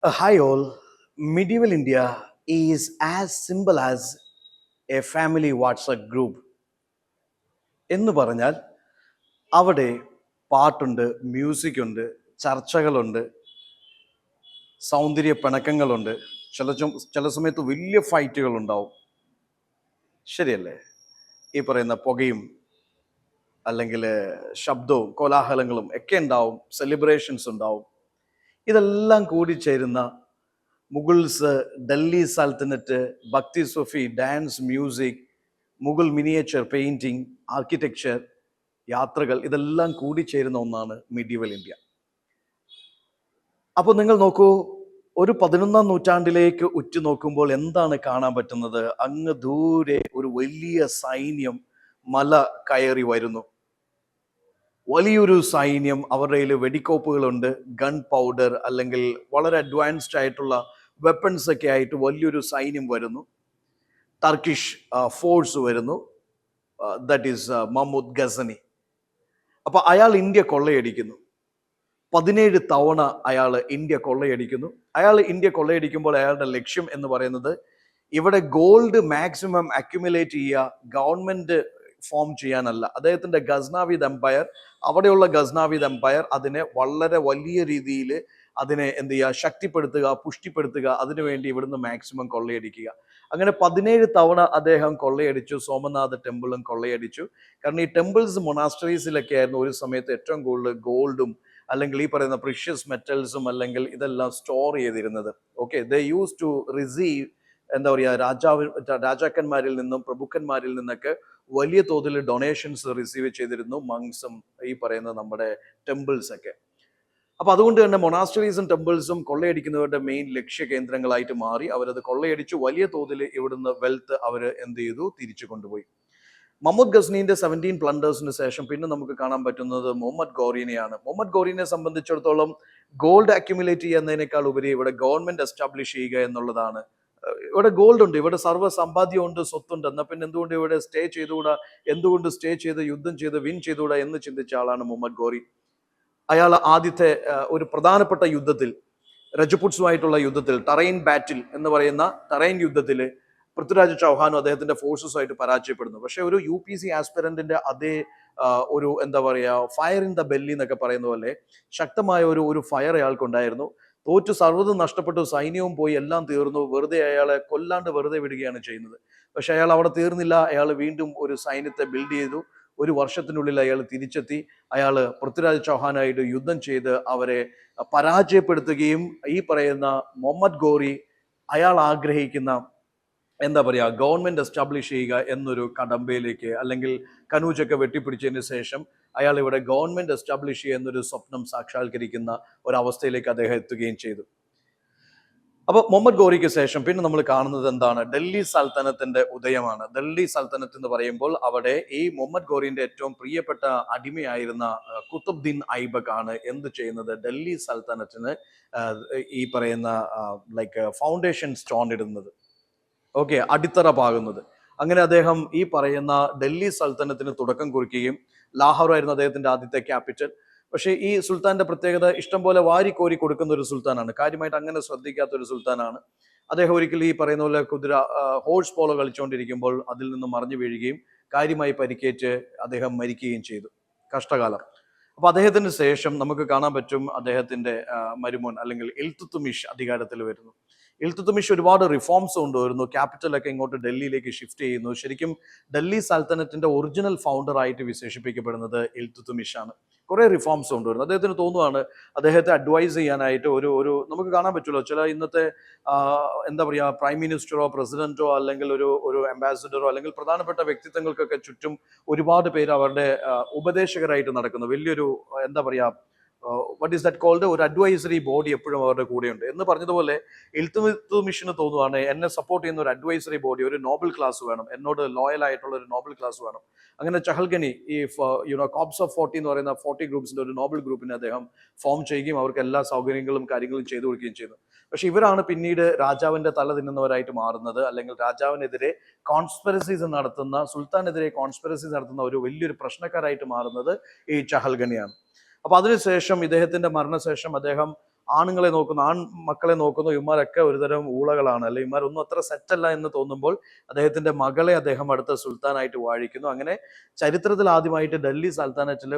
Hi all. Medieval India is as simple as a family WhatsApp group. എന്ന് പറഞ്ഞാൽ അവിടെ പാട്ടുണ്ട്, മ്യൂസിക് ഉണ്ട്, ചർച്ചകളുണ്ട്, സൗന്ദര്യ പിണക്കങ്ങളുണ്ട്, ചില സമയത്ത് വലിയ ഫൈറ്റുകൾ ഉണ്ടാവും. ശരിയല്ലേ? ഈ പറയുന്ന പുകയും അല്ലെങ്കിൽ ശബ്ദവും കോലാഹലങ്ങളും ഒക്കെ ഉണ്ടാവും, സെലിബ്രേഷൻസ് ഉണ്ടാവും. ഇതെല്ലാം കൂടി ചേരുന്ന Mughals, Delhi sultanate, bhakti Sufi, dance, music, Mughal miniature painting, architecture, യാത്രകൾ, ഇതെല്ലാം കൂടി ചേരുന്ന ഒന്നാണ് മിഡീവൽ ഇന്ത്യ. അപ്പോൾ നിങ്ങൾ നോക്കൂ, ഒരു 11ാം നൂറ്റാണ്ടിലേക്ക് ഉറ്റുനോക്കുമ്പോൾ എന്താണ് കാണാൻ പറ്റുന്നത്? അങ്ങ് ദൂരെ ഒരു വലിയ സൈന്യം മല കയറി വരുന്നു. വലിയൊരു സൈന്യം, അവരുടെ കയ്യിൽ വെടിക്കോപ്പുകളുണ്ട്, ഗൺ പൗഡർ അല്ലെങ്കിൽ വളരെ അഡ്വാൻസ്ഡ് ആയിട്ടുള്ള വെപ്പൺസ് ഒക്കെ ആയിട്ട് വലിയൊരു സൈന്യം വരുന്നു. ടർക്കിഷ് ഫോഴ്സ് വരുന്നു, ദാറ്റ് ഈസ് മഹ്മൂദ് ഗസനി. അപ്പൊ അയാൾ ഇന്ത്യ കൊള്ളയടിക്കുന്നു. 17 തവണ അയാൾ ഇന്ത്യ കൊള്ളയടിക്കുന്നു. അയാൾ ഇന്ത്യ കൊള്ളയടിക്കുമ്പോൾ അയാളുടെ ലക്ഷ്യം എന്ന് പറയുന്നത് ഇവിടെ ഗോൾഡ് മാക്സിമം അക്യുമുലേറ്റ് ചെയ്യുക, ഗവൺമെന്റ് ഫോം ചെയ്യാനല്ല. അദ്ദേഹത്തിന്റെ ഗസ്നാവിദ് എംപയർ, അവിടെയുള്ള ഗസ്നാവിദ് എംപയർ അതിനെ വളരെ വലിയ രീതിയിൽ അതിനെ എന്ത് ചെയ്യുക, ശക്തിപ്പെടുത്തുക, പുഷ്ടിപ്പെടുത്തുക, അതിനുവേണ്ടി ഇവിടുന്ന് മാക്സിമം കൊള്ളയടിക്കുക. അങ്ങനെ 17 തവണ അദ്ദേഹം കൊള്ളയടിച്ചു. സോമനാഥ ടെമ്പിളും കൊള്ളയടിച്ചു. കാരണം ഈ ടെമ്പിൾസ്, മൊണാസ്ട്രീസിലൊക്കെ ആയിരുന്നു ഒരു സമയത്ത് ഏറ്റവും കൂടുതൽ ഗോൾഡും അല്ലെങ്കിൽ ഈ പറയുന്ന പ്രിഷ്യസ് മെറ്റൽസും അല്ലെങ്കിൽ ഇതെല്ലാം സ്റ്റോർ ചെയ്തിരുന്നത്. Okay, they use to receive, എന്താ പറയുക, രാജാക്കന്മാരിൽ നിന്നും പ്രഭുക്കന്മാരിൽ നിന്നൊക്കെ വലിയ തോതിൽ ഡൊണേഷൻസ് റിസീവ് ചെയ്തിരുന്നു മങ്സും ഈ പറയുന്ന നമ്മുടെ ടെമ്പിൾസ് ഒക്കെ. അപ്പൊ അതുകൊണ്ട് തന്നെ മൊണാസ്റ്ററീസും ടെമ്പിൾസും കൊള്ളയടിക്കുന്നവരുടെ മെയിൻ ലക്ഷ്യ കേന്ദ്രങ്ങളായിട്ട് മാറി. അവരത് കൊള്ളയടിച്ചു വലിയ തോതിൽ ഇവിടുന്ന് വെൽത്ത് അവർ എന്ത് ചെയ്തു, തിരിച്ചു കൊണ്ടുപോയി. മഹ്മൂദ് ഗസ്നീന്റെ 17 പ്ലണ്ടേഴ്സിന് ശേഷം പിന്നെ നമുക്ക് കാണാൻ പറ്റുന്നത് മുഹമ്മദ് ഗോറിനെയാണ്. മുഹമ്മദ് ഗോറിനെ സംബന്ധിച്ചിടത്തോളം ഗോൾഡ് അക്യുമുലേറ്റ് ചെയ്യുന്നതിനേക്കാൾ ഉപരി ഇവിടെ ഗവൺമെന്റ് എസ്റ്റാബ്ലിഷ് ചെയ്യുക എന്നുള്ളതാണ്. ഇവിടെ ഗോൾഡ് ഉണ്ട്, ഇവിടെ സർവ്വ സമ്പാദ്യമുണ്ട്, സ്വത്തുണ്ട്. എന്നാൽ പിന്നെ എന്തുകൊണ്ട് ഇവിടെ സ്റ്റേ ചെയ്തുകൂടാ, എന്തുകൊണ്ട് സ്റ്റേ ചെയ്ത് യുദ്ധം ചെയ്ത് വിൻ ചെയ്തുകൂടാ എന്ന് ചിന്തിച്ച ആളാണ് മുഹമ്മദ് ഗോറി. അയാൾ ആദ്യത്തെ ഒരു പ്രധാനപ്പെട്ട യുദ്ധത്തിൽ, രജപുട്സുമായിട്ടുള്ള യുദ്ധത്തിൽ, ടറൈൻ ബാറ്റിൽ എന്ന് പറയുന്ന ടറൈൻ യുദ്ധത്തിൽ പൃഥ്വിരാജ് ചൗഹാനും അദ്ദേഹത്തിന്റെ ഫോഴ്സസുമായിട്ട് പരാജയപ്പെടുന്നു. പക്ഷെ ഒരു UPC ആസ്പിറന്റിന്റെ അതേ ഒരു എന്താ പറയുക, ഫയർ ഇൻ ദ ബെല്ലി എന്നൊക്കെ പറയുന്ന പോലെ ശക്തമായ ഒരു ഫയർ അയാൾക്കുണ്ടായിരുന്നു. തോറ്റു, സർവ്വതും നഷ്ടപ്പെട്ടു, സൈന്യവും പോയി, എല്ലാം തീർന്നു. വെറുതെ അയാളെ കൊല്ലാണ്ട് വെറുതെ വിടുകയാണ് ചെയ്യുന്നത്. പക്ഷെ അയാൾ അവിടെ തീർന്നില്ല. അയാൾ വീണ്ടും ഒരു സൈന്യത്തെ ബിൽഡ് ചെയ്തു. ഒരു വർഷത്തിനുള്ളിൽ അയാൾ തിരിച്ചെത്തി. അയാൾ പൃഥ്വിരാജ് ചൗഹാനായിട്ട് യുദ്ധം ചെയ്ത് അവരെ പരാജയപ്പെടുത്തുകയും ഈ പറയുന്ന മുഹമ്മദ് ഗോറി അയാൾ ആഗ്രഹിക്കുന്ന എന്താ പറയുക, ഗവൺമെന്റ് എസ്റ്റാബ്ലിഷ് ചെയ്യുക എന്നൊരു കടമ്പയിലേക്ക്, അല്ലെങ്കിൽ കനൂജൊക്കെ വെട്ടിപ്പിടിച്ചതിന് ശേഷം അയാൾ ഇവിടെ ഗവൺമെന്റ് എസ്റ്റാബ്ലിഷ് ചെയ്യുക എന്നൊരു സ്വപ്നം സാക്ഷാത്കരിക്കുന്ന ഒരവസ്ഥയിലേക്ക് അദ്ദേഹം എത്തുകയും ചെയ്തു. അപ്പൊ മുഹമ്മദ് ഗോറിക്ക് ശേഷം പിന്നെ നമ്മൾ കാണുന്നത് എന്താണ്? ഡൽഹി സൽത്തനത്തിന്റെ ഉദയമാണ്. ഡൽഹി സൽത്തനത്ത് എന്ന് പറയുമ്പോൾ അവിടെ ഈ മുഹമ്മദ് ഗോറിന്റെ ഏറ്റവും പ്രിയപ്പെട്ട അടിമയായിരുന്ന കുത്തുബ്ദീൻ ഐബക് ആണ് എന്ത് ചെയ്യുന്നത്, ഡൽഹി സൽത്തനത്തിന് ഈ പറയുന്ന ലൈക്ക് ഫൗണ്ടേഷൻ സ്റ്റോൺ ഇടുന്നത്. ഓക്കെ, അടിത്തറ പാകുന്നത്. അങ്ങനെ അദ്ദേഹം ഈ പറയുന്ന ഡൽഹി സൽത്തനത്തിന് തുടക്കം കുറിക്കുകയും, ലാഹോർ ആയിരുന്നു അദ്ദേഹത്തിന്റെ ആദ്യത്തെ ക്യാപിറ്റൽ. പക്ഷേ ഈ സുൽത്താന്റെ പ്രത്യേകത ഇഷ്ടം പോലെ വാരിക്കോരി കൊടുക്കുന്ന ഒരു സുൽത്താനാണ്, കാര്യമായിട്ട് അങ്ങനെ ശ്രദ്ധിക്കാത്ത ഒരു സുൽത്താനാണ്. അദ്ദേഹം ഒരിക്കലും ഈ പറയുന്ന പോലെ ഹോഴ്സ് പോളോ കളിച്ചുകൊണ്ടിരിക്കുമ്പോൾ അതിൽ നിന്ന് മറിഞ്ഞു വീഴുകയും കാര്യമായി പരിക്കേറ്റ് അദ്ദേഹം മരിക്കുകയും ചെയ്തു. കഷ്ടകാലം. അപ്പൊ അദ്ദേഹത്തിന് ശേഷം നമുക്ക് കാണാൻ പറ്റും അദ്ദേഹത്തിന്റെ മരുമോൻ അല്ലെങ്കിൽ ഇൽതുത്മിഷ് അധികാരത്തിൽ വരുന്നു. ഇൽതുത്മിഷ് ഒരുപാട് റിഫോംസ് കൊണ്ടുവരുന്നു. ക്യാപിറ്റലൊക്കെ ഇങ്ങോട്ട് ഡൽഹിയിലേക്ക് ഷിഫ്റ്റ് ചെയ്യുന്നു. ശരിക്കും ഡൽഹി സൽത്തനത്തിന്റെ ഒറിജിനൽ ഫൗണ്ടർ ആയിട്ട് വിശേഷിപ്പിക്കപ്പെടുന്നത് ഇൽതുത്മിഷ് ആണ്. കുറെ റിഫോംസ് കൊണ്ടുവരുന്നു. അദ്ദേഹത്തിന് തോന്നുവാണ് അദ്ദേഹത്തെ അഡ്വൈസ് ചെയ്യാനായിട്ട് ഒരു നമുക്ക് കാണാൻ പറ്റുമല്ലോ, ചില ഇന്നത്തെ എന്താ പറയുക, പ്രൈം മിനിസ്റ്ററോ പ്രസിഡന്റോ അല്ലെങ്കിൽ ഒരു അംബാസിഡറോ അല്ലെങ്കിൽ പ്രധാനപ്പെട്ട വ്യക്തിത്വങ്ങൾക്കൊക്കെ ചുറ്റും ഒരുപാട് പേര് അവരുടെ ഉപദേശകരായിട്ട് നടക്കുന്നു. വലിയൊരു എന്താ പറയുക, വാട്ട് ഈസ് ദാറ്റ് കോൾഡ്, ഒരു അഡ്വൈസറി ബോഡി എപ്പോഴും അവരുടെ കൂടെയുണ്ട്. എന്ന് പറഞ്ഞതുപോലെ ഇൽതുത്മിഷിന് തോന്നുവാണ് എന്നെ സപ്പോർട്ട് ചെയ്യുന്ന ഒരു അഡ്വൈസറി ബോഡി, ഒരു നോബൽ ക്ലാസ് വേണം, എന്നോട് ലോയൽ ആയിട്ടുള്ള ഒരു നോബൽ ക്ലാസ് വേണം. അങ്ങനെ ചഹൽഗനി ഈ കോപ്സ് ഓഫ് 40 എന്ന് പറയുന്ന 40 ഗ്രൂപ്പ്സിന്റെ ഒരു നോബൽ ഗ്രൂപ്പിനെ അദ്ദേഹം ഫോം ചെയ്യുകയും അവർക്ക് എല്ലാ സൗകര്യങ്ങളും കാര്യങ്ങളും ചെയ്തു കൊടുക്കുകയും ചെയ്തു. പക്ഷെ ഇവരാണ് പിന്നീട് രാജാവിന്റെ തല തിന്നുന്നവരായിട്ട് മാറുന്നത്, അല്ലെങ്കിൽ രാജാവിനെതിരെ കോൺസ്പിറസീസ് നടത്തുന്ന, സുൽത്താനെതിരെ കോൺസ്പിറസീസ് നടത്തുന്ന ഒരു വലിയൊരു പ്രശ്നക്കാരായിട്ട് മാറുന്നത് ഈ ചഹൽഗനിയാണ്. അപ്പൊ അതിനുശേഷം ഇദ്ദേഹത്തിന്റെ മരണശേഷം അദ്ദേഹം ആണുങ്ങളെ നോക്കുന്നു, മക്കളെ നോക്കുന്നു, ഇവന്മാരൊക്കെ ഒരുതരം ഊളകളാണ്, അല്ലെങ്കിൽ ഇവന്മാരൊന്നും അത്ര സെറ്റല്ല എന്ന് തോന്നുമ്പോൾ അദ്ദേഹത്തിന്റെ മകളെ അദ്ദേഹം അടുത്ത സുൽത്താനായിട്ട് വാഴിക്കുന്നു. അങ്ങനെ ചരിത്രത്തിൽ ആദ്യമായിട്ട് ഡൽഹി സൽത്താനറ്റിൽ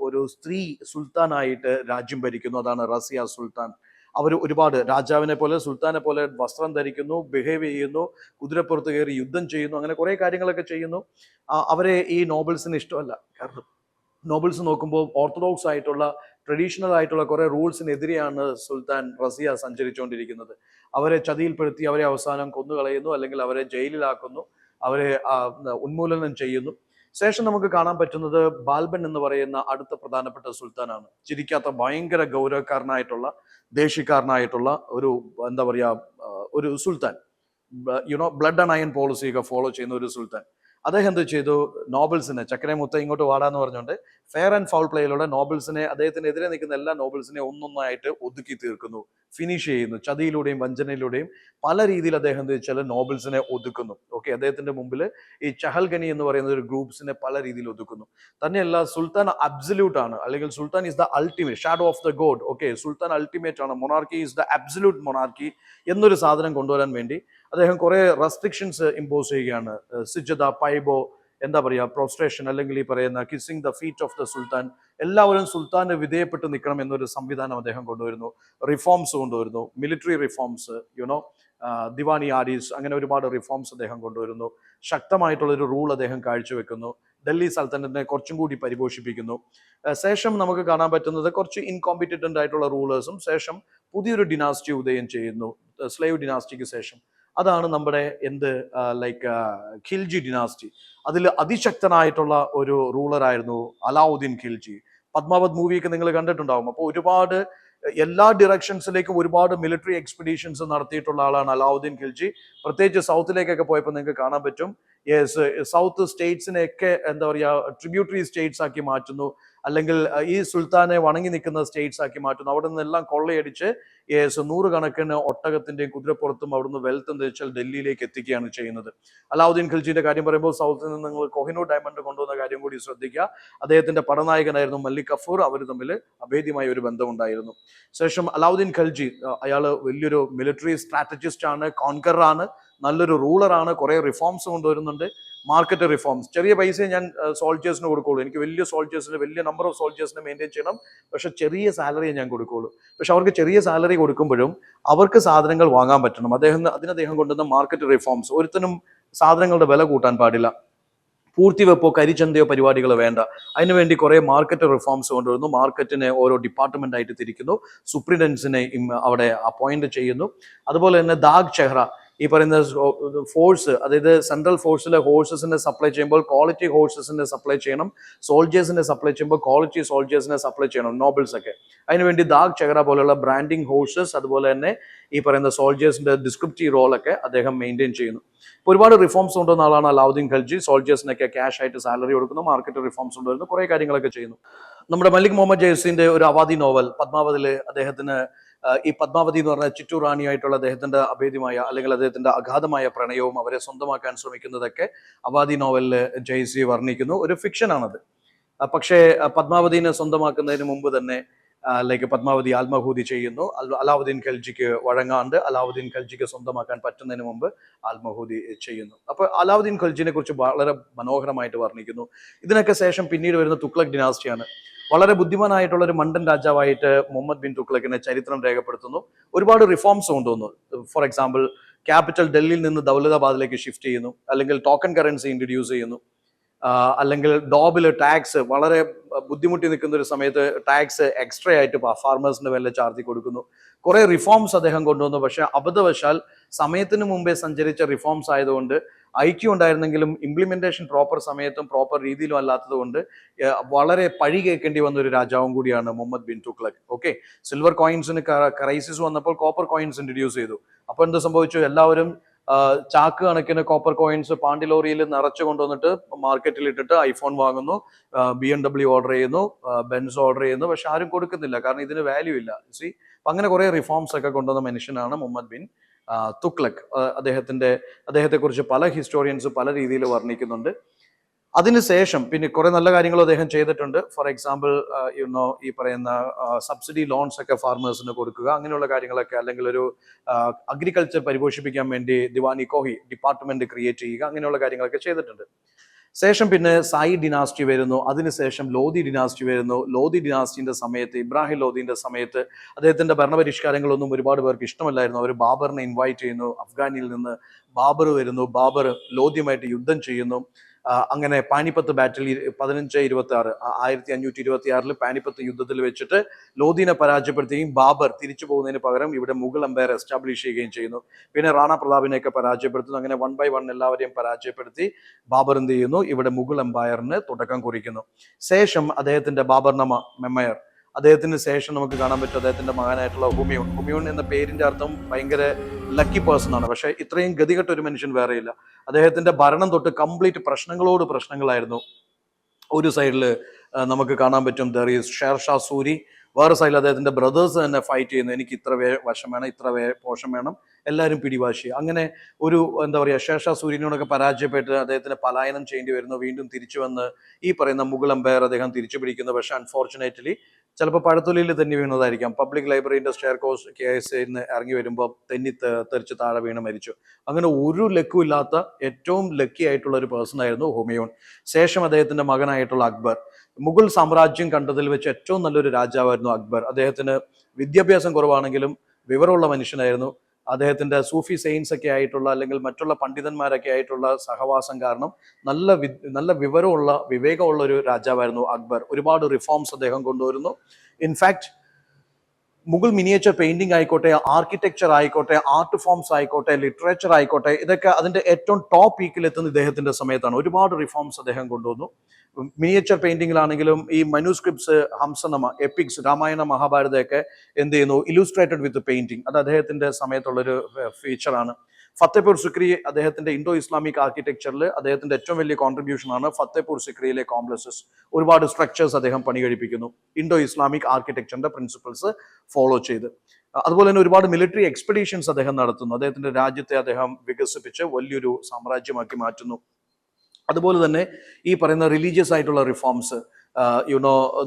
ഒരു സ്ത്രീ സുൽത്താനായിട്ട് രാജ്യം ഭരിക്കുന്നു. അതാണ് റസിയ സുൽത്താൻ. അവർ ഒരുപാട് രാജാവിനെ പോലെ സുൽത്താനെ പോലെ വസ്ത്രം ധരിക്കുന്നു, ബിഹേവ് ചെയ്യുന്നു, കുതിരപ്പുറത്ത് കയറി യുദ്ധം ചെയ്യുന്നു, അങ്ങനെ കുറെ കാര്യങ്ങളൊക്കെ ചെയ്യുന്നു. അവരെ ഈ നോബൽസിന് ഇഷ്ടമല്ല. കാരണം നോബൽസ് നോക്കുമ്പോൾ ഓർത്തഡോക്സ് ആയിട്ടുള്ള ട്രഡീഷണൽ ആയിട്ടുള്ള കുറെ റൂൾസിനെതിരെയാണ് സുൽത്താൻ റസിയ സഞ്ചരിച്ചുകൊണ്ടിരിക്കുന്നത്. അവരെ ചതിയിൽപ്പെടുത്തി അവരെ അവസാനം കൊന്നുകളയുന്നു, അല്ലെങ്കിൽ അവരെ ജയിലിലാക്കുന്നു, അവരെ ഉന്മൂലനം ചെയ്യുന്നു. ശേഷം നമുക്ക് കാണാൻ പറ്റുന്നത് ബാൽബൻ എന്ന് പറയുന്ന അടുത്ത പ്രധാനപ്പെട്ട സുൽത്താനാണ്. ചിരിക്കാത്ത ഭയങ്കര ഗൗരവക്കാരനായിട്ടുള്ള ദേഷ്യക്കാരനായിട്ടുള്ള ഒരു എന്താ പറയാ ഒരു സുൽത്താൻ, ബ്ലഡ് ആൻഡ് അയൺ പോളിസി ഒക്കെ ഫോളോ ചെയ്യുന്ന ഒരു സുൽത്താൻ. അദ്ദേഹം എന്ത് ചെയ്തു, നോബൽസിനെ ചക്കരെ മുത്ത ഇങ്ങോട്ട് വാടാന്ന് പറഞ്ഞുകൊണ്ട് ഫെയർ ആൻഡ് ഫൗൾ പ്ലേയിലൂടെ നോബൽസിനെ, അദ്ദേഹത്തിനെതിരെ നിൽക്കുന്ന എല്ലാ നോബൽസിനെ ഒന്നൊന്നായിട്ട് ഒതുക്കി തീർക്കുന്നു, ഫിനിഷ് ചെയ്യുന്നു. ചതിയിലൂടെയും വഞ്ചനയിലൂടെയും പല രീതിയിൽ അദ്ദേഹം എന്ത് വെച്ചാൽ നോബൽസിനെ ഒതുക്കുന്നു. ഓക്കെ, അദ്ദേഹത്തിന്റെ മുമ്പിൽ ഈ ചഹൽഗനി എന്ന് പറയുന്ന ഒരു ഗ്രൂപ്പ്സിനെ പല രീതിയിൽ ഒതുക്കുന്നു. തന്നെയല്ല, സുൽത്താൻ അബ്സല്യൂട്ട് ആണ്, അല്ലെങ്കിൽ sultan is the ultimate shadow of the god. Okay, സുൽത്താൻ അൾട്ടിമേറ്റ് ആണ്, monarchy is the absolute monarchy എന്നൊരു സാധനം കൊണ്ടുവരാൻ വേണ്ടി അദ്ദേഹം കുറെ റെസ്ട്രിക്ഷൻസ് ഇമ്പോസ് ചെയ്യുകയാണ്. സിജദ, പൈബോ, എന്താ പറയുക, പ്രോസ്ട്രേഷൻ, അല്ലെങ്കിൽ ഈ പറയുന്ന kissing the feet of the സുൽത്താൻ, എല്ലാവരും സുൽത്താന് വിധേയപ്പെട്ട് നിൽക്കണം എന്നൊരു സംവിധാനം അദ്ദേഹം കൊണ്ടുവരുന്നു. റിഫോംസ് കൊണ്ടുവരുന്നു, മിലിറ്ററി റിഫോംസ്, ദിവാനി ആരീസ്, അങ്ങനെ ഒരുപാട് റിഫോംസ് അദ്ദേഹം കൊണ്ടുവരുന്നു. ശക്തമായിട്ടുള്ളൊരു റൂൾ അദ്ദേഹം കാഴ്ചവെക്കുന്നു. ഡൽഹി സൽത്തനത്തിനെ കുറച്ചും കൂടി പരിപോഷിപ്പിക്കുന്നു. ശേഷം നമുക്ക് കാണാൻ പറ്റുന്നത് കുറച്ച് ഇൻകോമ്പിറ്റന്റ് ആയിട്ടുള്ള റൂളേഴ്സും, ശേഷം പുതിയൊരു ഡിനാസ്റ്റി ഉദയം ചെയ്യുന്നു, സ്ലേവ് ഡിനാസ്റ്റിക്ക് ശേഷം. അതാണ് നമ്മുടെ ഖിൽജി ഡിനാസ്റ്റി. അതിൽ അതിശക്തനായിട്ടുള്ള ഒരു റൂളറായിരുന്നു അലാവുദ്ദീൻ ഖിൽജി. പത്മാവത് മൂവിയൊക്കെ നിങ്ങൾ കണ്ടിട്ടുണ്ടാവും. അപ്പോൾ ഒരുപാട് എല്ലാ ഡിറക്ഷൻസിലേക്കും ഒരുപാട് മിലിറ്ററി എക്സ്പെഡീഷൻസ് നടത്തിയിട്ടുള്ള ആളാണ് അലാവുദ്ദീൻ ഖിൽജി. പ്രത്യേകിച്ച് സൗത്തിലേക്കൊക്കെ പോയപ്പോൾ നിങ്ങൾക്ക് കാണാൻ പറ്റും. സൗത്ത് സ്റ്റേറ്റ്സിനെയൊക്കെ എന്താ പറയുക, ട്രിബ്യൂട്ടറി സ്റ്റേറ്റ്സ് ആക്കി മാറ്റുന്നു, അല്ലെങ്കിൽ ഈ സുൽത്താനെ വണങ്ങി നിൽക്കുന്ന സ്റ്റേറ്റ്സ് ആക്കി മാറ്റുന്നു. അവിടെ നിന്നെല്ലാം കൊള്ളയടിച്ച് നൂറുകണക്കിന് ഒട്ടകത്തിന്റെയും കുതിരപ്പുറത്തും അവിടുന്ന് വെൽത്ത് എന്ന് വെച്ചാൽ ഡൽഹിയിലേക്ക് എത്തിക്കുകയാണ് ചെയ്യുന്നത്. അലാവുദ്ദീൻ ഖിൽജിയുടെ കാര്യം പറയുമ്പോൾ സൗത്തിൽ നിന്ന് നിങ്ങൾ കൊഹിനൂർ ഡയമണ്ട് കൊണ്ടുവന്ന കാര്യം കൂടി ശ്രദ്ധിക്കുക. അദ്ദേഹത്തിന്റെ പടനായകനായിരുന്നു മല്ലിക് കഫൂർ. അവർ തമ്മിൽ അഭേദ്യമായ ഒരു ബന്ധമുണ്ടായിരുന്നു. ശേഷം അലാവുദ്ദീൻ ഖിൽജി, അയാൾ വലിയൊരു മിലിറ്ററി സ്ട്രാറ്റജിസ്റ്റ് ആണ്, കോൺകറർ ആണ്, നല്ലൊരു റൂളറാണ്, കുറെ റിഫോംസ് കൊണ്ടുവരുന്നുണ്ട്. മാർക്കറ്റ് റിഫോംസ്, ചെറിയ പൈസയെ ഞാൻ സോൾജേഴ്സിന് കൊടുക്കുള്ളൂ, എനിക്ക് വലിയ സോൾജേഴ്സിന്, വലിയ നമ്പർ ഓഫ് സോൾജേഴ്സിനെ മെയിൻറ്റെയിൻ ചെയ്യണം, പക്ഷെ ചെറിയ സാലറിയെ ഞാൻ കൊടുക്കുള്ളൂ. പക്ഷെ അവർക്ക് ചെറിയ സാലറി കൊടുക്കുമ്പോഴും അവർക്ക് സാധനങ്ങൾ വാങ്ങാൻ പറ്റണം. അതിനദ്ദേഹം കൊണ്ടുവന്ന മാർക്കറ്റ് റിഫോംസ്, ഒരുത്തനും സാധനങ്ങളുടെ വില കൂട്ടാൻ പാടില്ല, പൂർത്തിവെപ്പോ കരിച്ചന്തയോ പരിപാടികൾ വേണ്ട. അതിനുവേണ്ടി കുറെ മാർക്കറ്റ് റിഫോംസ് കൊണ്ടുവരുന്നു. മാർക്കറ്റിനെ ഓരോ ഡിപ്പാർട്ട്മെന്റ് ആയിട്ട് തിരിക്കുന്നു, സൂപ്രിൻറ്റൻഡൻസിനെ അവിടെ അപ്പോയിന്റ് ചെയ്യുന്നു. അതുപോലെ തന്നെ ദാഗ് ചെഹ്റ, ഈ പറയുന്ന ഫോഴ്സ്, അതായത് സെൻട്രൽ ഫോഴ്സിലെ ഹോഴ്സസിനെ സപ്ലൈ ചെയ്യുമ്പോൾ ക്വാളിറ്റി ഹോഴ്സസിനെ സപ്ലൈ ചെയ്യണം, സോൾജേഴ്സിനെ സപ്ലൈ ചെയ്യുമ്പോൾ ക്വാളിറ്റി സോൾജേഴ്സിനെ സപ്ലൈ ചെയ്യണം, നോബിൾസ് ഒക്കെ. അതിനുവേണ്ടി ദാഗ് ചെഹ്റ പോലുള്ള ബ്രാൻഡിങ് ഹോഴ്സസ്, അതുപോലെ തന്നെ ഈ പറയുന്ന സോൾജേഴ്സിന്റെ ഡിസ്ക്രിപ്റ്റീവ് റോളൊക്കെ അദ്ദേഹം മെയിൻറ്റെയിൻ ചെയ്യുന്നു. ഒരുപാട് റിഫോംസ് കൊണ്ടുവന്ന ആളാണ് അലാവുദ്ദീൻ ഖിൽജി. സോൾജേഴ്സിനൊക്കെ ക്യാഷ് ആയിട്ട് സാലറി കൊടുക്കുന്നു, മാർക്കറ്റ് റിഫോംസ് കൊണ്ടുവരുന്നു, കുറെ കാര്യങ്ങളൊക്കെ ചെയ്യുന്നു. നമ്മുടെ മലിക് മുഹമ്മദ് ജയസിന്റെ ഒരു അവാദി നോവൽ പത്മാവതില് അദ്ദേഹത്തിന് ഈ പത്മാവതി എന്ന് പറഞ്ഞ ചിറ്റൂർ റാണിയായിട്ടുള്ള അദ്ദേഹത്തിന്റെ അഭേദ്യമായ, അല്ലെങ്കിൽ അദ്ദേഹത്തിന്റെ അഗാധമായ പ്രണയവും അവരെ സ്വന്തമാക്കാൻ ശ്രമിക്കുന്നതൊക്കെ അവാദി നോവലില് ജയ്സി വർണ്ണിക്കുന്നു. ഒരു ഫിക്ഷൻ ആണത്. പക്ഷേ പത്മാവതിനെ സ്വന്തമാക്കുന്നതിന് മുമ്പ് തന്നെ പത്മാവതി ആത്മഹൂതി ചെയ്യുന്നു. അലാവുദ്ദീൻ ഖിൽജിക്ക് വഴങ്ങാണ്ട് അലാവുദ്ദീൻ ഖിൽജിക്ക് സ്വന്തമാക്കാൻ പറ്റുന്നതിന് മുമ്പ് ആത്മഹൂതി ചെയ്യുന്നു. അപ്പൊ അലാവുദ്ദീൻ ഖിൽജിനെ കുറിച്ച് വളരെ മനോഹരമായിട്ട് വർണ്ണിക്കുന്നു. ഇതിനൊക്കെ ശേഷം പിന്നീട് വരുന്ന തുഗ്ലക് ഡിനാസ്റ്റിയാണ്. വളരെ ബുദ്ധിമാനായിട്ടുള്ള ഒരു മണ്ടൻ രാജാവായിട്ട് മുഹമ്മദ് ബിൻ തുഗ്ലക്കിനെ ചരിത്രം രേഖപ്പെടുത്തുന്നു. ഒരുപാട് റിഫോംസ് കൊണ്ടുവന്നു. ഫോർ എക്സാമ്പിൾ, ക്യാപിറ്റൽ ഡൽഹിയിൽ നിന്ന് ദൗലതാബാദിലേക്ക് ഷിഫ്റ്റ് ചെയ്യുന്നു, അല്ലെങ്കിൽ ടോക്കൺ കറൻസി ഇൻട്രൊഡ്യൂസ് ചെയ്യുന്നു, അല്ലെങ്കിൽ ഡോബില് ടാക്സ് വളരെ ബുദ്ധിമുട്ടി നിൽക്കുന്ന ഒരു സമയത്ത് ടാക്സ് എക്സ്ട്രാ ആയിട്ട് ഫാർമേഴ്സിന് വല്ല ചാർജ് കൊടുക്കുന്നു. കുറെ റിഫോംസ് അദ്ദേഹം കൊണ്ടുവന്നു. പക്ഷെ അബദ്ധവശാൽ സമയത്തിന് മുമ്പേ സഞ്ചരിച്ച റിഫോംസ് ആയതുകൊണ്ട് ഐക്യം ഉണ്ടായിരുന്നെങ്കിലും ഇംപ്ലിമെന്റേഷൻ പ്രോപ്പർ സമയത്തും പ്രോപ്പർ രീതിയിലും അല്ലാത്തത് കൊണ്ട് വളരെ പഴി കേൾക്കേണ്ടി വന്ന ഒരു രാജാവും കൂടിയാണ് മുഹമ്മദ് ബിൻ തുഗ്ലക്. ഓക്കെ, സിൽവർ കോയിൻസിന് ക്രൈസിസ് വന്നപ്പോൾ കോപ്പർ കോയിൻസ് ഇൻട്രൊഡ്യൂസ് ചെയ്തു. അപ്പൊ എന്ത് സംഭവിച്ചു, എല്ലാവരും ചാക്ക് കണക്കിന് കോപ്പർ കോയിൻസ് പാണ്ടിലോറിയിൽ നിറച്ചു കൊണ്ടുവന്നിട്ട് മാർക്കറ്റിൽ ഇട്ടിട്ട് ഐഫോൺ വാങ്ങുന്നു, BMW ഓർഡർ ചെയ്യുന്നു, ബെൻസ് ഓർഡർ ചെയ്യുന്നു. പക്ഷെ ആരും കൊടുക്കുന്നില്ല, കാരണം ഇതിന് വാല്യൂ ഇല്ല. സി, അങ്ങനെ കുറെ റിഫോംസ് ഒക്കെ കൊണ്ടുവന്ന മനുഷ്യനാണ് മുഹമ്മദ് ബിൻ തുഗ്ലക്. അദ്ദേഹത്തെക്കുറിച്ച് പല ഹിസ്റ്റോറിയൻസ് പല രീതിയിൽ വർണ്ണിക്കുന്നുണ്ട്. അതിനുശേഷം പിന്നെ കുറെ നല്ല കാര്യങ്ങളും അദ്ദേഹം ചെയ്തിട്ടുണ്ട്. ഫോർ എക്സാമ്പിൾ ഈ പറയുന്ന സബ്സിഡി ലോൺസ് ഒക്കെ ഫാർമേഴ്സിന് കൊടുക്കുക, അങ്ങനെയുള്ള കാര്യങ്ങളൊക്കെ, അല്ലെങ്കിൽ ഒരു അഗ്രികൾച്ചർ പരിപോഷിപ്പിക്കാൻ വേണ്ടി ദിവാനി കോഹി ഡിപ്പാർട്ട്മെന്റ് ക്രിയേറ്റ് ചെയ്യുക, അങ്ങനെയുള്ള കാര്യങ്ങളൊക്കെ ചെയ്തിട്ടുണ്ട്. ശേഷം പിന്നെ സായി ഡിനാസ്റ്റി വരുന്നു, അതിനുശേഷം ലോധി ഡിനാസ്റ്റി വരുന്നു. ലോധി ഡിനാസ്റ്റിന്റെ സമയത്ത്, ഇബ്രാഹിം ലോധിന്റെ സമയത്ത് അദ്ദേഹത്തിന്റെ ഭരണപരിഷ്കാരങ്ങളൊന്നും ഒരുപാട് പേർക്ക് ഇഷ്ടമല്ലായിരുന്നു. അവർ ബാബറിനെ ഇൻവൈറ്റ് ചെയ്യുന്നു, അഫ്ഗാനിൽ നിന്ന് ബാബർ വരുന്നു, ബാബർ ലോധിയുമായിട്ട് യുദ്ധം ചെയ്യുന്നു. അങ്ങനെ പാനിപ്പത്ത് ബാറ്റിൽ 1526 1526 പാനിപ്പത്ത് യുദ്ധത്തിൽ വെച്ചിട്ട് ലോധിനെ പരാജയപ്പെടുത്തുകയും ബാബർ തിരിച്ചു പോകുന്നതിന് പകരം ഇവിടെ മുഗൾ എംപയർ എസ്റ്റാബ്ലിഷ് ചെയ്യുകയും ചെയ്യുന്നു. പിന്നെ റാണ പ്രതാപിനെയൊക്കെ പരാജയപ്പെടുത്തുന്നു. അങ്ങനെ 1 by 1 എല്ലാവരെയും പരാജയപ്പെടുത്തി ബാബർ എന്ത് ചെയ്യുന്നു, ഇവിടെ മുഗൾ എംപയറിന് തുടക്കം കുറിക്കുന്നു. ശേഷം അദ്ദേഹത്തിന്റെ ബാബർനമ മെമ്മയർ, അദ്ദേഹത്തിന് ശേഷം നമുക്ക് കാണാൻ പറ്റും അദ്ദേഹത്തിന്റെ മകനായിട്ടുള്ള ഹുമയൂൺ. ഹുമയൂൺ എന്ന പേരിന്റെ അർത്ഥം ഭയങ്കര ലക്കി പേഴ്സൺ ആണ്. പക്ഷെ ഇത്രയും ഗതികെട്ട ഒരു മനുഷ്യൻ വേറെയില്ല. അദ്ദേഹത്തിന്റെ ഭരണം തൊട്ട് കംപ്ലീറ്റ് പ്രശ്നങ്ങളോട് പ്രശ്നങ്ങളായിരുന്നു. ഒരു സൈഡിൽ നമുക്ക് കാണാൻ പറ്റും ദർ ഈസ് ഷേർഷാ സൂരി, വേറെ സൈഡിൽ അദ്ദേഹത്തിന്റെ ബ്രദേഴ്സ് തന്നെ ഫൈറ്റ് ചെയ്യുന്നു, എനിക്ക് ഇത്ര വശം വേണം, ഇത്ര പോഷം വേണം, എല്ലാവരും പിടിവാശി. അങ്ങനെ ഒരു എന്താ പറയുക, ഷേർഷാ സൂര്യനോടൊക്കെ പരാജയപ്പെട്ട് അദ്ദേഹത്തിന് പലായനം ചെയ്യേണ്ടി വരുന്നു. വീണ്ടും തിരിച്ചു വന്ന് ഈ പറയുന്ന മുഗൾ എംപയർ അദ്ദേഹം തിരിച്ചു പിടിക്കുന്നു. പക്ഷെ അൺഫോർച്ചുനേറ്റ്ലി ചിലപ്പോൾ പഴത്തൊലിയിൽ തെന്നി വീണതായിരിക്കാം. പബ്ലിക് ലൈബ്രറിന്റെ സ്റ്റെയർ കോഴ്സ് കേസിൽ നിന്ന് ഇറങ്ങി വരുമ്പോൾ തെറിച്ച് താഴെ വീണ് മരിച്ചു. അങ്ങനെ ഒരു ലക്കും ഇല്ലാത്ത ഏറ്റവും ലക്കി ആയിട്ടുള്ള ഒരു പേഴ്സൺ ആയിരുന്നു ഹുമയൂൺ. ശേഷം അദ്ദേഹത്തിന്റെ മകനായിട്ടുള്ള അക്ബർ. മുഗൾ സാമ്രാജ്യം കണ്ടതിൽ വെച്ച് ഏറ്റവും നല്ലൊരു രാജാവായിരുന്നു അക്ബർ. അദ്ദേഹത്തിന് വിദ്യാഭ്യാസം കുറവാണെങ്കിലും വിവരമുള്ള മനുഷ്യനായിരുന്നു. അദ്ദേഹത്തിന്റെ സൂഫി സെയിൻസ് ഒക്കെ ആയിട്ടുള്ള അല്ലെങ്കിൽ മറ്റുള്ള പണ്ഡിതന്മാരൊക്കെ ആയിട്ടുള്ള സഹവാസം കാരണം നല്ല വിവേകമുള്ള ഒരു രാജാവായിരുന്നു അക്ബർ. ഒരുപാട് റിഫോംസ് അദ്ദേഹം കൊണ്ടുവരുന്നു. ഇൻഫാക്ട് മുഗൾ മിനിയേച്ചർ പെയിന്റിംഗ് ആയിക്കോട്ടെ, ആർക്കിടെക്ചർ ആയിക്കോട്ടെ, ആർട്ട് ഫോംസ് ആയിക്കോട്ടെ, ലിറ്ററേച്ചർ ആയിക്കോട്ടെ, ഇതൊക്കെ അതിന്റെ ഏറ്റവും ടോപ്പ് പീക്കിൽ എത്തുന്ന ഇദ്ദേഹത്തിന്റെ സമയത്താണ്. ഒരുപാട് റിഫോംസ് അദ്ദേഹം കൊണ്ടുവന്നു. മിനിയേച്ചർ പെയിന്റിങ്ങിലാണെങ്കിലും ഈ മനുസ്ക്രിപ്റ്റ്സ്, ഹംസനമ, എപ്പിക്സ്, രാമായണ മഹാഭാരതമൊക്കെ എന്ത് ചെയ്യുന്നു, ഇല്ലുസ്ട്രേറ്റഡ് വിത്ത് പെയിന്റിങ്. അത് അദ്ദേഹത്തിന്റെ സമയത്തുള്ളൊരു ഫീച്ചറാണ്. ഫത്തേപൂർ സിക്രി അദ്ദേഹത്തിന്റെ ഇൻഡോ ഇസ്ലാമിക് ആർക്കിടെക്ചറിൽ അദ്ദേഹത്തിന്റെ ഏറ്റവും വലിയ കോൺട്രിബ്യൂഷൻ ആണ് ഫത്തേപൂർ സിക്രിയിലെ കോംപ്ലക്സസ്. ഒരുപാട് സ്ട്രക്ചേഴ്സ് അദ്ദേഹം പണി കഴിപ്പിക്കുന്നു ഇൻഡോ ഇസ്ലാമിക് ആർക്കിടെക്ചറിന്റെ പ്രിൻസിപ്പിൾസ് ഫോളോ ചെയ്ത്. അതുപോലെ തന്നെ ഒരുപാട് മിലിറ്ററി എക്സ്പെഡീഷൻസ് അദ്ദേഹം നടത്തുന്നു. അദ്ദേഹത്തിന്റെ രാജ്യത്തെ അദ്ദേഹം വികസിപ്പിച്ച് വലിയൊരു സാമ്രാജ്യമാക്കി മാറ്റുന്നു. അതുപോലെ തന്നെ ഈ പറയുന്ന റിലീജിയസ് ആയിട്ടുള്ള റിഫോംസ്,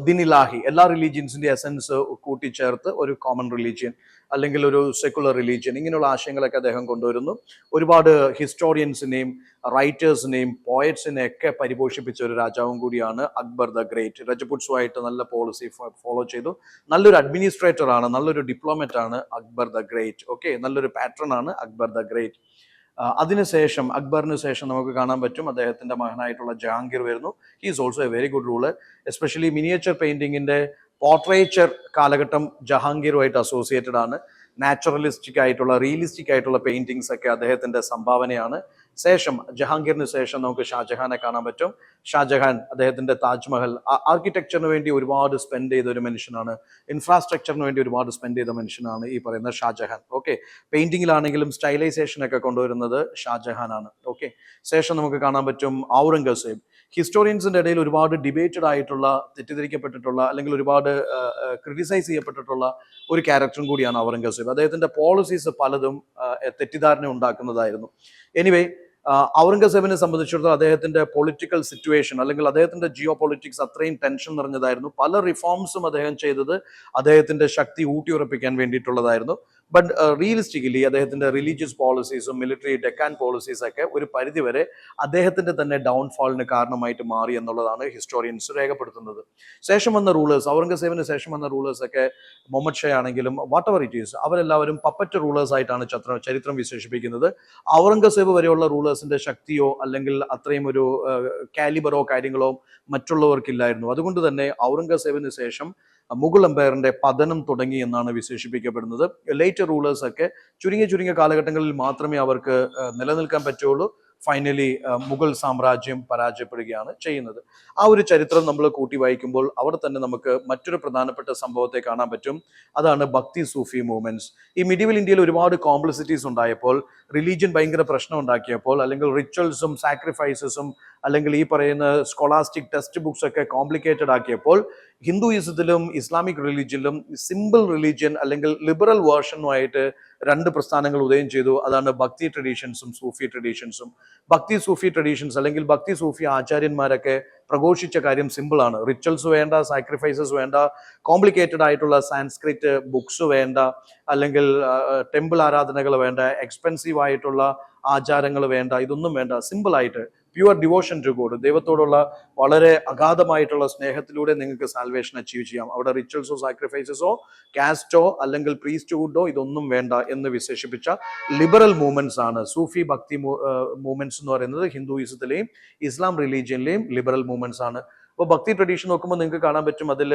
ദിനിലാഹി, എല്ലാ റിലീജിയൻസിന്റെ എസൻസ് കൂട്ടിച്ചേർത്ത് ഒരു കോമൺ റിലീജിയൻ അല്ലെങ്കിൽ ഒരു സെക്കുലർ റിലീജിയൻ, ഇങ്ങനെയുള്ള ആശയങ്ങളൊക്കെ അദ്ദേഹം കൊണ്ടുവരുന്നു. ഒരുപാട് ഹിസ്റ്റോറിയൻസിനെയും റൈറ്റേഴ്സിനെയും പോയറ്റ്സിനെയും ഒക്കെ പരിപോഷിപ്പിച്ച ഒരു രാജാവും കൂടിയാണ് അക്ബർ ദ ഗ്രേറ്റ്. രജപുട്സുമായിട്ട് നല്ല പോളിസി ഫോളോ ചെയ്തു. നല്ലൊരു അഡ്മിനിസ്ട്രേറ്റർ ആണ്, നല്ലൊരു ഡിപ്ലോമറ്റ് ആണ് അക്ബർ ദ ഗ്രേറ്റ്. ഓക്കെ, നല്ലൊരു പാട്രൺ ആണ് അക്ബർ ദ ഗ്രേറ്റ്. അതിനുശേഷം അക്ബറിന് ശേഷം നമുക്ക് കാണാൻ പറ്റും അദ്ദേഹത്തിന്റെ മകനായിട്ടുള്ള ജഹാംഗീർ വരുന്നു. He is also a very good ruler. Especially miniature പെയിന്റിങ്ങിന്റെ പോർട്രേച്ചർ കാലഘട്ടം ജഹാംഗീറുമായിട്ട് അസോസിയേറ്റഡ് ആണ്. നാച്ചുറലിസ്റ്റിക് ആയിട്ടുള്ള, റിയലിസ്റ്റിക് ആയിട്ടുള്ള പെയിന്റിങ്സ് ഒക്കെ അദ്ദേഹത്തിന്റെ സംഭാവനയാണ്. ശേഷം ജഹാംഗീറിന് ശേഷം നമുക്ക് ഷാജഹാനെ കാണാൻ പറ്റും. ഷാജഹാൻ അദ്ദേഹത്തിന്റെ താജ്മഹൽ ആർക്കിടെക്ചറിന് വേണ്ടി ഒരുപാട് സ്പെൻഡ് ചെയ്ത ഒരു മനുഷ്യനാണ്. ഇൻഫ്രാസ്ട്രക്ചറിന് വേണ്ടി ഒരുപാട് സ്പെൻഡ് ചെയ്ത മനുഷ്യനാണ് ഈ പറയുന്ന ഷാജഹാൻ. ഓക്കെ, പെയിന്റിങ്ങിലാണെങ്കിലും സ്റ്റൈലൈസേഷൻ ഒക്കെ കൊണ്ടുവരുന്നത് ഷാജഹാൻ ആണ്. ഓക്കെ, ശേഷം നമുക്ക് കാണാൻ പറ്റും ഔറംഗസേബ്. ഹിസ്റ്റോറിയൻസിന്റെ ഇടയിൽ ഒരുപാട് ഡിബേറ്റഡ് ആയിട്ടുള്ള, തെറ്റിദ്ധരിക്കപ്പെട്ടിട്ടുള്ള അല്ലെങ്കിൽ ഒരുപാട് ക്രിട്ടിസൈസ് ചെയ്യപ്പെട്ടിട്ടുള്ള ഒരു ക്യാരക്ടറും കൂടിയാണ് ഔറംഗസേബ്. അദ്ദേഹത്തിന്റെ പോളിസീസ് പലതും തെറ്റിദ്ധാരണ ഉണ്ടാക്കുന്നതായിരുന്നു. എനിവേ, ഔറംഗസേബിനെ സംബന്ധിച്ചിടത്തോളം അദ്ദേഹത്തിന്റെ പൊളിറ്റിക്കൽ സിറ്റുവേഷൻ അല്ലെങ്കിൽ അദ്ദേഹത്തിന്റെ ജിയോ പൊളിറ്റിക്സ് അത്രയും ടെൻഷൻ നിറഞ്ഞതായിരുന്നു. പല റിഫോംസും അദ്ദേഹം ചെയ്തത് അദ്ദേഹത്തിന്റെ ശക്തി ഊട്ടിയുറപ്പിക്കാൻ വേണ്ടിയിട്ടുള്ളതായിരുന്നു. ബട്ട് റിയലിസ്റ്റിക്കലി അദ്ദേഹത്തിന്റെ റിലീജിയസ് പോളിസീസും മിലിറ്ററി ഡെക്കാൻ പോളിസീസ് ഒക്കെ ഒരു പരിധിവരെ അദ്ദേഹത്തിന്റെ തന്നെ ഡൗൺഫാളിന് കാരണമായിട്ട് മാറി എന്നുള്ളതാണ് ഹിസ്റ്റോറിയൻസ് രേഖപ്പെടുത്തുന്നത്. ശേഷം വന്ന റൂളേഴ്സ്, ഔറംഗസേബിന് ശേഷം വന്ന റൂളേഴ്സ് ഒക്കെ, മുഹമ്മദ് ഷാ ആണെങ്കിലും വാട്ട് എവർ ഇറ്റ് ഈസ്, അവരെല്ലാവരും പപ്പറ്റ് റൂളേഴ്സ് ആയിട്ടാണ് ചരിത്രം വിശേഷിപ്പിക്കുന്നത്. ഔറംഗസേബ് വരെയുള്ള റൂളേഴ്സിന്റെ ശക്തിയോ അല്ലെങ്കിൽ അത്രയും ഒരു കാലിബറോ കാര്യങ്ങളോ മറ്റുള്ളവർക്കില്ലായിരുന്നു. അതുകൊണ്ട് തന്നെ ഔറംഗസേബിന് ശേഷം മുഗൾ എംപയറിന്റെ പതനം തുടങ്ങി എന്നാണ് വിശേഷിപ്പിക്കപ്പെടുന്നത്. ലേറ്റർ റൂളേഴ്സ് ഒക്കെ ചുരുങ്ങിയ കാലഘട്ടങ്ങളിൽ മാത്രമേ അവർക്ക് നിലനിൽക്കാൻ പറ്റുള്ളൂ. ഫൈനലി മുഗൾ സാമ്രാജ്യം പരാജയപ്പെടുകയാണ് ചെയ്യുന്നത്. ആ ഒരു ചരിത്രം നമ്മൾ കൂട്ടി വായിക്കുമ്പോൾ അവിടെ തന്നെ നമുക്ക് മറ്റൊരു പ്രധാനപ്പെട്ട സംഭവത്തെ കാണാൻ പറ്റും. അതാണ് ഭക്തി സൂഫി മൂവ്മെന്റ്സ്. ഈ മിഡീവൽ ഇന്ത്യയിൽ ഒരുപാട് കോംപ്ലക്സിറ്റീസ് ഉണ്ടായപ്പോൾ, റിലീജിയൻ ഭയങ്കര പ്രശ്നം ഉണ്ടാക്കിയപ്പോൾ, അല്ലെങ്കിൽ റിച്വൽസും സാക്രിഫൈസസും അല്ലെങ്കിൽ ഈ പറയുന്ന സ്കോളാസ്റ്റിക് ടെക്സ്റ്റ് ബുക്സ് ഒക്കെ കോംപ്ലിക്കേറ്റഡ് ആക്കിയപ്പോൾ, ഹിന്ദുയിസത്തിലും ഇസ്ലാമിക് റിലീജിയനിലും സിമ്പിൾ റിലീജിയൻ അല്ലെങ്കിൽ ലിബറൽ വേർഷനുമായിട്ട് രണ്ട് പ്രസ്ഥാനങ്ങൾ ഉദയം ചെയ്തു. അതാണ് ഭക്തി ട്രഡീഷൻസും സൂഫി ട്രഡീഷൻസും. ഭക്തി സൂഫി ട്രഡീഷൻസ് അല്ലെങ്കിൽ ഭക്തി സൂഫി ആചാര്യന്മാരൊക്കെ പ്രഘോഷിച്ച കാര്യം സിമ്പിളാണ്. റിച്വൽസ് വേണ്ട, സാക്രിഫൈസസ് വേണ്ട, കോംപ്ലിക്കേറ്റഡ് ആയിട്ടുള്ള സാൻസ്ക്രിറ്റ് ബുക്സ് വേണ്ട, അല്ലെങ്കിൽ ടെമ്പിൾ ആരാധനകൾ വേണ്ട, എക്സ്പെൻസീവ് ആയിട്ടുള്ള ആചാരങ്ങൾ വേണ്ട, ഇതൊന്നും വേണ്ട. സിമ്പിളായിട്ട് പ്യുവർ ഡിവോഷൻ ടു ഗോഡ്, ദൈവത്തോടുള്ള വളരെ അഗാധമായിട്ടുള്ള സ്നേഹത്തിലൂടെ നിങ്ങൾക്ക് സാൽവേഷൻ അച്ചീവ് ചെയ്യാം. അവിടെ റിച്വൽസോ സാക്രിഫൈസസോ കാസ്റ്റോ അല്ലെങ്കിൽ പ്രീസ്റ്റ്ഹുഡോ ഇതൊന്നും വേണ്ട എന്ന് വിശേഷിപ്പിച്ച ലിബറൽ മൂവ്മെന്റ്സ് ആണ് സൂഫി ഭക്തി മൂവ്മെന്റ്സ് എന്ന് പറയുന്നത്. ഹിന്ദുയിസത്തിലെയും ഇസ്ലാം റിലീജിയനിലെയും ലിബറൽ മൂവ്മെന്റ്സ് ആണ്. അപ്പോൾ ഭക്തി ട്രഡീഷൻ നോക്കുമ്പോൾ നിങ്ങൾക്ക് കാണാൻ പറ്റും, അതിൽ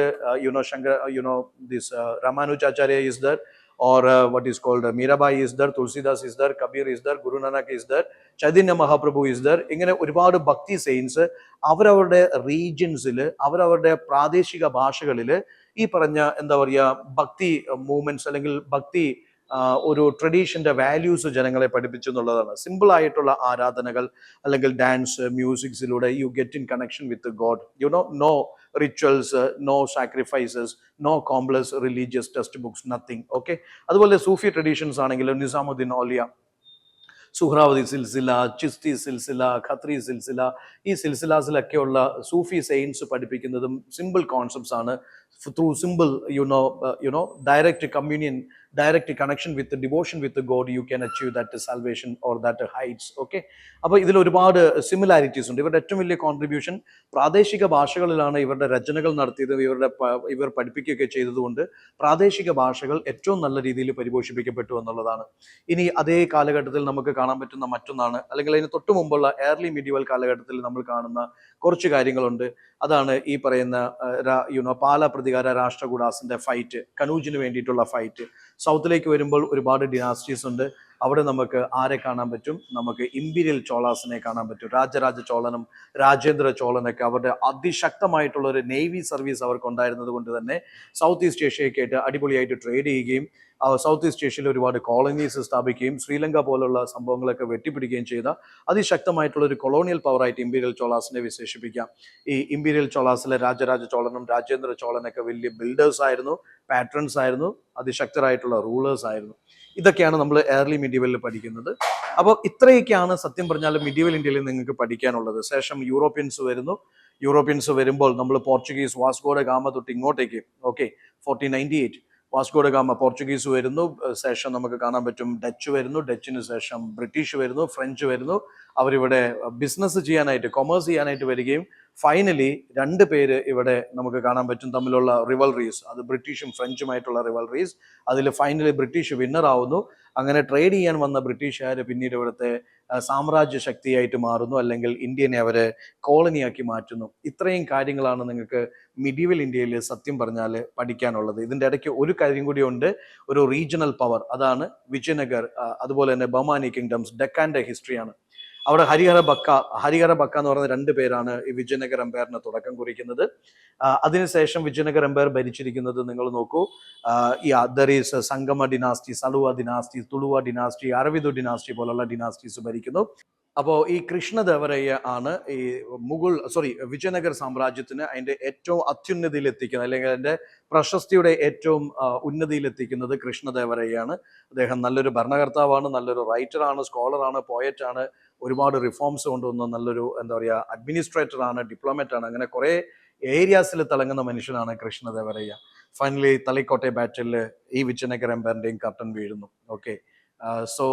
Ramanujacharya is there, or what is called Mirabai is there, Tulsidas is there, Kabir is there, Guru Nanak is there, Chaitanya Mahaprabhu is there. ഇങ്ങനെ ഒരുപാട് ഭക്തി സെയിൻസ് അവരവരുടെ റീജിയൻസിൽ അവരവരുടെ പ്രാദേശിക ഭാഷകളിൽ ഈ പറഞ്ഞ എന്താ പറയുക ഭക്തി മൂവ്മെന്റ്സ് അല്ലെങ്കിൽ ഭക്തി ഒരു ട്രഡീഷന്റെ വാല്യൂസ് ജനങ്ങളെ പഠിപ്പിച്ചു എന്നുള്ളതാണ്. സിമ്പിൾ ആയിട്ടുള്ള ആരാധനകൾ അല്ലെങ്കിൽ ഡാൻസ് മ്യൂസിക്സിലൂടെ you get in connection with god. No rituals, no sacrifices, no complex religious text books, nothing. Okay. അതുപോലെ സൂഫി ട്രഡീഷൻസ് ആണെങ്കിൽ നിസാമുദ്ദീൻ ഔലിയ, സുഹ്രാവതി സിൽസില, ചിസ്തി സിൽസില, ഖത്രി സിൽസില, ഈ സിൽസിലാസിലൊക്കെയുള്ള സൂഫി സെയിൻസ് പഠിപ്പിക്കുന്നതും സിമ്പിൾ കോൺസെപ്റ്റ്സ് ആണ്. Through simple direct communion, direct connection with devotion with God, you can achieve that salvation or that heights. Okay. അപ്പോൾ ഇതിൽ ഒരുപാട് similarities ഉണ്ട്. ഇവരുടെ ഏറ്റവും വലിയ കോൺട്രിബ്യൂഷൻ പ്രാദേശിക ഭാഷകളിലാണ് ഇവരുടെ രചനകൾ നടത്തിയത്. ഇവർ പഠിപ്പിക്കുകയൊക്കെ ചെയ്തതുകൊണ്ട് പ്രാദേശിക ഭാഷകൾ ഏറ്റവും നല്ല രീതിയിൽ പരിപോഷിപ്പിക്കപ്പെട്ടു എന്നുള്ളതാണ്. ഇനി അതേ കാലഘട്ടത്തിൽ നമുക്ക് കാണാൻ പറ്റുന്ന മറ്റൊന്നാണ്, അല്ലെങ്കിൽ അതിന് തൊട്ട് മുമ്പുള്ള ഏർലി മീഡിയവൽ കാലഘട്ടത്തിൽ നമ്മൾ കാണുന്ന കുറച്ച് കാര്യങ്ങളുണ്ട്. അതാണ് ഈ പറയുന്ന പാല പ്രതികാര രാഷ്ട്രകൂടാസിന്റെ ഫൈറ്റ്, കനൂജിന് വേണ്ടിയിട്ടുള്ള ഫൈറ്റ്. സൗത്തിലേക്ക് വരുമ്പോൾ ഒരുപാട് ഡിനാസ്റ്റീസ് ഉണ്ട്. അവിടെ നമുക്ക് ആരെ കാണാൻ പറ്റും? നമുക്ക് ഇമ്പീരിയൽ ചോളാസിനെ കാണാൻ പറ്റും. രാജരാജ ചോളനും രാജേന്ദ്ര ചോളനൊക്കെ അവരുടെ അതിശക്തമായിട്ടുള്ള ഒരു നേവി സർവീസ് അവർക്ക് ഉണ്ടായിരുന്നത് കൊണ്ട് തന്നെ സൗത്ത് ഈസ്റ്റ് ഏഷ്യയൊക്കെയായിട്ട് അടിപൊളിയായിട്ട് ട്രേഡ് ചെയ്യുകയും സൗത്ത് ഈസ്റ്റ് ഏഷ്യയിൽ ഒരുപാട് കോളനീസ് സ്ഥാപിക്കുകയും ശ്രീലങ്ക പോലുള്ള സംഭവങ്ങളൊക്കെ വെട്ടിപ്പിടിക്കുകയും ചെയ്ത അതിശക്തമായിട്ടുള്ള ഒരു കൊളോണിയൽ പവറായിട്ട് ഇമ്പീരിയൽ ചോളാസിനെ വിശേഷിപ്പിക്കാം. ഈ ഇമ്പീരിയൽ ചോളാസിലെ രാജരാജ ചോളനും രാജേന്ദ്ര ചോളനൊക്കെ വലിയ ബിൽഡേഴ്സ് ആയിരുന്നു, പാട്രൺസ് ആയിരുന്നു, അതിശക്തരായിട്ടുള്ള റൂളേഴ്സ് ആയിരുന്നു. ഇതൊക്കെയാണ് നമ്മൾ ഏർലി മിഡീവലിൽ പഠിക്കുന്നത്. അപ്പോൾ ഇത്രയൊക്കെയാണ് സത്യം പറഞ്ഞാൽ മിഡീവൽ ഇന്ത്യയിൽ നിങ്ങൾക്ക് പഠിക്കാനുള്ളത്. ശേഷം യൂറോപ്യൻസ് വരുമ്പോൾ നമ്മൾ പോർച്ചുഗീസ് വാസ്കോഡ ഗാമ തൊട്ട് ഇങ്ങോട്ടേക്ക്, ഓക്കെ, 1498 വാസ്കോഡ ഗാമ പോർച്ചുഗീസ് വരുന്നു. ശേഷം നമുക്ക് കാണാൻ പറ്റും ഡച്ച് വരുന്നു, ഡച്ചിന് ശേഷം ബ്രിട്ടീഷ് വരുന്നു, ഫ്രഞ്ച് വരുന്നു. അവരിവിടെ ബിസിനസ് ചെയ്യാനായിട്ട്, കൊമേഴ്സ് ചെയ്യാനായിട്ട് വരികയും ഫൈനലി രണ്ട് പേര് ഇവിടെ നമുക്ക് കാണാൻ പറ്റും തമ്മിലുള്ള റിവൽറീസ്, അത് ബ്രിട്ടീഷും ഫ്രഞ്ചുമായിട്ടുള്ള റിവൽറീസ്. അതിൽ ഫൈനലി ബ്രിട്ടീഷ് വിന്നർ ആവുന്നു. അങ്ങനെ ട്രേഡ് ചെയ്യാൻ വന്ന ബ്രിട്ടീഷുകാർ പിന്നീട് ഇവിടുത്തെ സാമ്രാജ്യ ശക്തിയായിട്ട് മാറുന്നു, അല്ലെങ്കിൽ ഇന്ത്യനെ അവരെ കോളനിയാക്കി മാറ്റുന്നു. ഇത്രയും കാര്യങ്ങളാണ് നിങ്ങൾക്ക് മിഡീവൽ ഇന്ത്യയിൽ സത്യം പറഞ്ഞാൽ പഠിക്കാനുള്ളത്. ഇതിൻ്റെ ഇടയ്ക്ക് ഒരു കാര്യം കൂടി ഉണ്ട്, ഒരു റീജിയണൽ പവർ. അതാണ് വിജയനഗർ, അതുപോലെ തന്നെ ബഹമാനി കിങ്ഡംസ്, ഡെക്കാൻ്റെ ഹിസ്റ്ററിയാണ്. അവിടെ ഹരിഹര ബക്ക എന്ന് പറയുന്ന രണ്ട് പേരാണ് ഈ വിജയനഗർ എംപയറിന് തുടക്കം കുറിക്കുന്നത്. അതിനുശേഷം വിജയനഗർ എംപയർ ഭരിച്ചിരിക്കുന്നത് നിങ്ങൾ നോക്കൂ, ദർ ഈസ് സംഗമ ഡിനാസ്റ്റി, സളുവ ഡിനാസ്റ്റി, തുളുവ ഡിനാസ്റ്റി, അരവിന്ദു ഡിനാസ്റ്റി പോലുള്ള ഡിനാസ്റ്റീസ് ഭരിക്കുന്നു. അപ്പോൾ ഈ കൃഷ്ണദേവരയ്യ ആണ് ഈ വിജയനഗർ സാമ്രാജ്യത്തിന് അതിൻ്റെ ഏറ്റവും അത്യുന്നതിയിൽ എത്തിക്കുന്നത്, അല്ലെങ്കിൽ അതിൻ്റെ പ്രശസ്തിയുടെ ഏറ്റവും ഉന്നതിയിൽ എത്തിക്കുന്നത് കൃഷ്ണദേവരയ്യാണ്. അദ്ദേഹം നല്ലൊരു ഭരണകർത്താവാണ്, നല്ലൊരു റൈറ്ററാണ്, സ്കോളറാണ്, പോയറ്റാണ്, ഒരുപാട് റിഫോംസ് കൊണ്ടുവന്ന നല്ലൊരു അഡ്മിനിസ്ട്രേറ്ററാണ്, ഡിപ്ലോമറ്റാണ്. അങ്ങനെ കുറേ ഏരിയാസിൽ തിളങ്ങുന്ന മനുഷ്യനാണ് കൃഷ്ണദേവരയ്യ. ഫൈനലി തളിക്കോട്ടെ ബാറ്റിൽ ഈ വിജയനഗർ എംപയറിൻ്റെയും കർട്ടൻ വീഴുന്നു. ഓക്കെ. സോ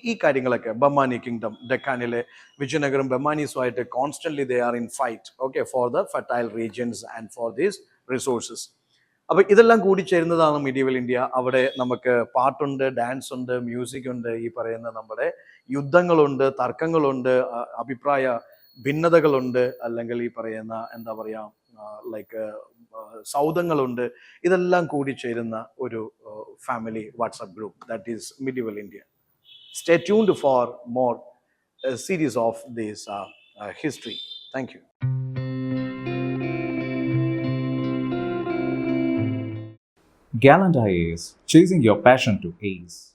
ഈ കാര്യങ്ങളൊക്കെ ബഹ്മാനി കിങ്ഡം, ഡെക്കാനിലെ വിജയനഗരം ബഹ്മാനീസുമായിട്ട് constantly they are in fight, okay, for the fertile regions and for these resources. അപ്പൊ ഇതെല്ലാം കൂടി ചേരുന്നതാണ് മിഡീവൽ ഇന്ത്യ. അവിടെ നമുക്ക് പാട്ടുണ്ട്, ഡാൻസ് ഉണ്ട്, മ്യൂസിക് ഉണ്ട്, ഈ പറയുന്ന നമ്മുടെ യുദ്ധങ്ങളുണ്ട്, തർക്കങ്ങളുണ്ട്, അഭിപ്രായ ഭിന്നതകളുണ്ട്, അല്ലെങ്കിൽ ഈ പറയുന്ന ലൈക്ക് സൗദങ്ങളുണ്ട്. ഇതെല്ലാം കൂടി ചേരുന്ന ഒരു family WhatsApp group, that is medieval India. Stay tuned for more series of this history. Thank you. Gallant IAS, chasing your passion to ace.